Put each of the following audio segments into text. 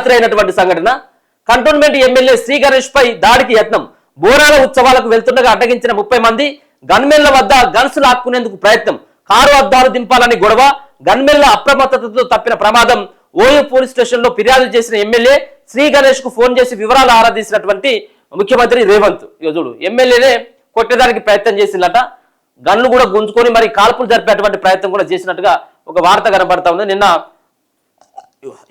రాత్రి అయినటువంటి సంఘటన. కంటోన్మెంట్ ఎమ్మెల్యే శ్రీ గణేష్ పై దాడికి యత్నం. బోనాల ఉత్సవాలకు వెళ్తుండగా అడ్డగించిన 30 మంది. గన్మెన్ల వద్ద గన్స్ లాక్కునేందుకు ప్రయత్నం. కారు అద్దాలు దింపాలని గొడవ. గన్మెన్ల అప్రమత్తతతో తప్పిన ప్రమాదం. ఓయూ పోలీస్ స్టేషన్ లో ఫిర్యాదు చేసిన ఎమ్మెల్యే శ్రీ గణేష్ కు ఫోన్ చేసి వివరాలు ఆరాధించినటువంటి ముఖ్యమంత్రి రేవంత్. చూడు, ఎమ్మెల్యేనే కొట్టేదానికి ప్రయత్నం చేసిందట. గన్ను కూడా గుంజుకొని మరి కాల్పులు జరిపేటువంటి ప్రయత్నం కూడా చేసినట్టుగా ఒక వార్త కనబడతా ఉంది. నిన్న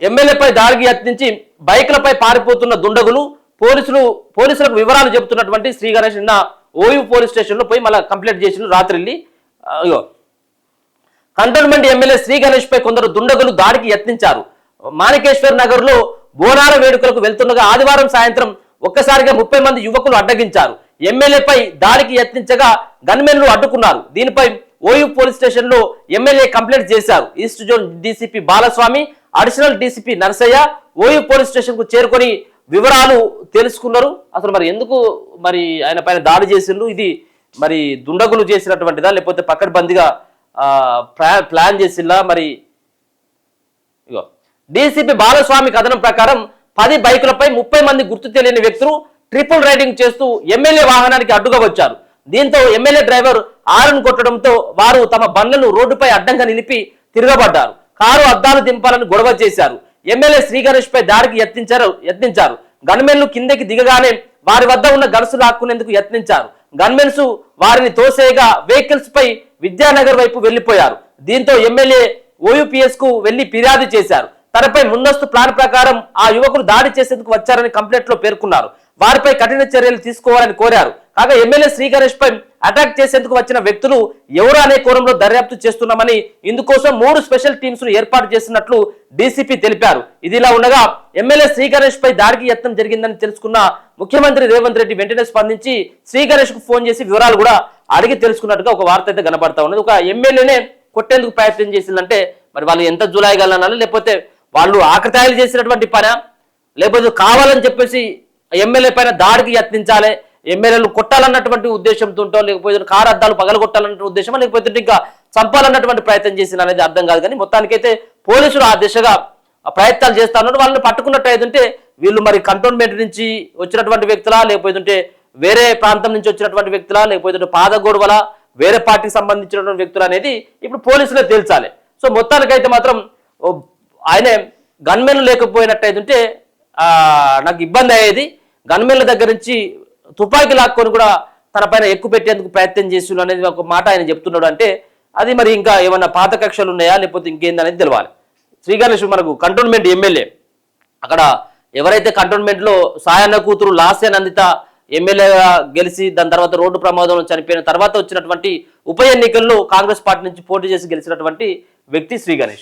ఎమ్మెల్యేపై దాడికి యత్నించి బైక్లపై పారిపోతున్న దుండగులు పోలీసులకు వివరాలు చెబుతున్నటువంటి శ్రీ గణేష్ నిన్న ఓయూ పోలీస్ స్టేషన్ లో పోయి మళ్ళీ కంప్లైంట్ చేసిన రాత్రి. కంటోన్మెంట్ ఎమ్మెల్యే శ్రీ గణేష్ పై కొందరు దుండగులు దాడికి యత్నించారు. మాణికేశ్వర్ నగర్ లో బోనాల వేడుకలకు వెళ్తుండగా ఆదివారం సాయంత్రం ఒక్కసారిగా 30 మంది యువకులు అడ్డగించారు. ఎమ్మెల్యేపై దాడికి యత్నించగా గన్మెన్లు అడ్డుకున్నారు. దీనిపై ఓయూ పోలీస్ స్టేషన్ లో ఎమ్మెల్యే కంప్లైంట్ చేశారు. East zone DCP Balaswamy, additional DCP Narasaiah OU police station కు చేరుకొని వివరాలు తెలుసుకున్నారు. అసలు మరి ఎందుకు మరి ఆయన పైన దాడి చేసిండ్రు, ఇది మరి దుండగులు చేసినటువంటిదా లేకపోతే పకడ్బందీగా ప్లాన్ చేసిందా? మరి ఇగో డీసీపీ బాలస్వామి కథనం ప్రకారం 10 బైకులపై 30 మంది గుర్తు తెలియని వ్యక్తులు ట్రిపుల్ రైడింగ్ చేస్తూ ఎమ్మెల్యే వాహనానికి అడ్డుగా వచ్చారు. దీంతో ఎమ్మెల్యే డ్రైవర్ హారన్ కొట్టడంతో వారు తమ బండ్లను రోడ్డుపై అడ్డంగా నిలిపి తిరగబడ్డారు. కారు అద్దాలు దింపాలని గొడవ చేశారు. ఎమ్మెల్యే శ్రీ గణేష్ పై దాడికి యత్నించారు. గన్మెన్లు కిందకి దిగగానే వారి వద్ద ఉన్న గన్సు లాక్కునేందుకు యత్నించారు. గన్మెన్స్ వారిని తోసేయగా వెహికల్స్ పై విద్యానగర్ వైపు వెళ్లిపోయారు. దీంతో ఎమ్మెల్యే ఓయూపీఎస్ కు వెళ్లి ఫిర్యాదు చేశారు. తనపై ముందస్తు ప్లాన్ ప్రకారం ఆ యువకులు దాడి చేసేందుకు వచ్చారని కంప్లైంట్ లో పేర్కొన్నారు. వారిపై కఠిన చర్యలు తీసుకోవాలని కోరారు. కాగా ఎమ్మెల్యే శ్రీ గణేష్ పై అటాక్ చేసేందుకు వచ్చిన వ్యక్తులు ఎవరు అనే కోణంలో దర్యాప్తు చేస్తున్నామని, ఇందుకోసం 3 స్పెషల్ టీమ్స్ ఏర్పాటు చేసినట్లు డీసీపీ తెలిపారు. ఇదిలా ఉండగా ఎమ్మెల్యే శ్రీ గణేష్ పై దాడికి యత్నం జరిగిందని తెలుసుకున్న ముఖ్యమంత్రి రేవంత్ రెడ్డి వెంటనే స్పందించి శ్రీ గణేష్ కు ఫోన్ చేసి వివరాలు కూడా అడిగి తెలుసుకున్నట్టుగా ఒక వార్త అయితే కనబడతా ఉన్నది. ఒక ఎమ్మెల్యేనే కొట్టేందుకు ప్రయత్నం చేసిందంటే మరి వాళ్ళు ఎంత జులాయిగలనాలి, లేకపోతే వాళ్ళు ఆకతాయిలు చేసినటువంటి పనా, లేకపోతే కావాలని చెప్పేసి ఎమ్మెల్యే పైన దాడికి యత్నించాలి, ఎమ్మెల్యేలు కొట్టాలన్నటువంటి ఉద్దేశంతో, లేకపోతే కారు అద్దాలు పగలగొట్టాలన్నటువంటి ఉద్దేశమా, లేకపోతే ఇంకా చంపాలన్నటువంటి ప్రయత్నం చేసిన అనేది అర్థం కాదు. కానీ మొత్తానికైతే పోలీసులు ఆ దిశగా ప్రయత్నాలు చేస్తా ఉన్నారు. వాళ్ళని పట్టుకున్నట్టు అయితే వీళ్ళు మరి కంటోన్మెంట్ నుంచి వచ్చినటువంటి వ్యక్తులా, లేకపోతే వేరే ప్రాంతం నుంచి వచ్చినటువంటి వ్యక్తులా, లేకపోతే పాదగోడవల వేరే పార్టీకి సంబంధించినటువంటి వ్యక్తులు అనేది ఇప్పుడు పోలీసులే తేల్చాలి. సో మొత్తానికైతే మాత్రం ఆయనే గన్మెన్లు లేకపోయినట్టయితే నాకు ఇబ్బంది అయ్యేది. గన్మెన్ల దగ్గర నుంచి తుపాకీ లాక్కొని కూడా తన పైన ఎక్కువ పెట్టేందుకు ప్రయత్నం చేస్తున్నారు అనేది ఒక మాట ఆయన చెప్తున్నాడు. అంటే అది మరి ఇంకా ఏమన్నా పాత కక్షలు ఉన్నాయా లేకపోతే ఇంకేందనేది తెలవాలి. శ్రీ గణేష్ మనకు కంటోన్మెంట్ ఎమ్మెల్యే, అక్కడ ఎవరైతే కంటోన్మెంట్ లో సాయన్న కూతురు లాస్య నందిత ఎమ్మెల్యేగా గెలిచి దాని తర్వాత రోడ్డు ప్రమాదంలో చనిపోయిన తర్వాత వచ్చినటువంటి ఉప ఎన్నికల్లో కాంగ్రెస్ పార్టీ నుంచి పోటీ చేసి గెలిచినటువంటి వ్యక్తి శ్రీ గణేష్.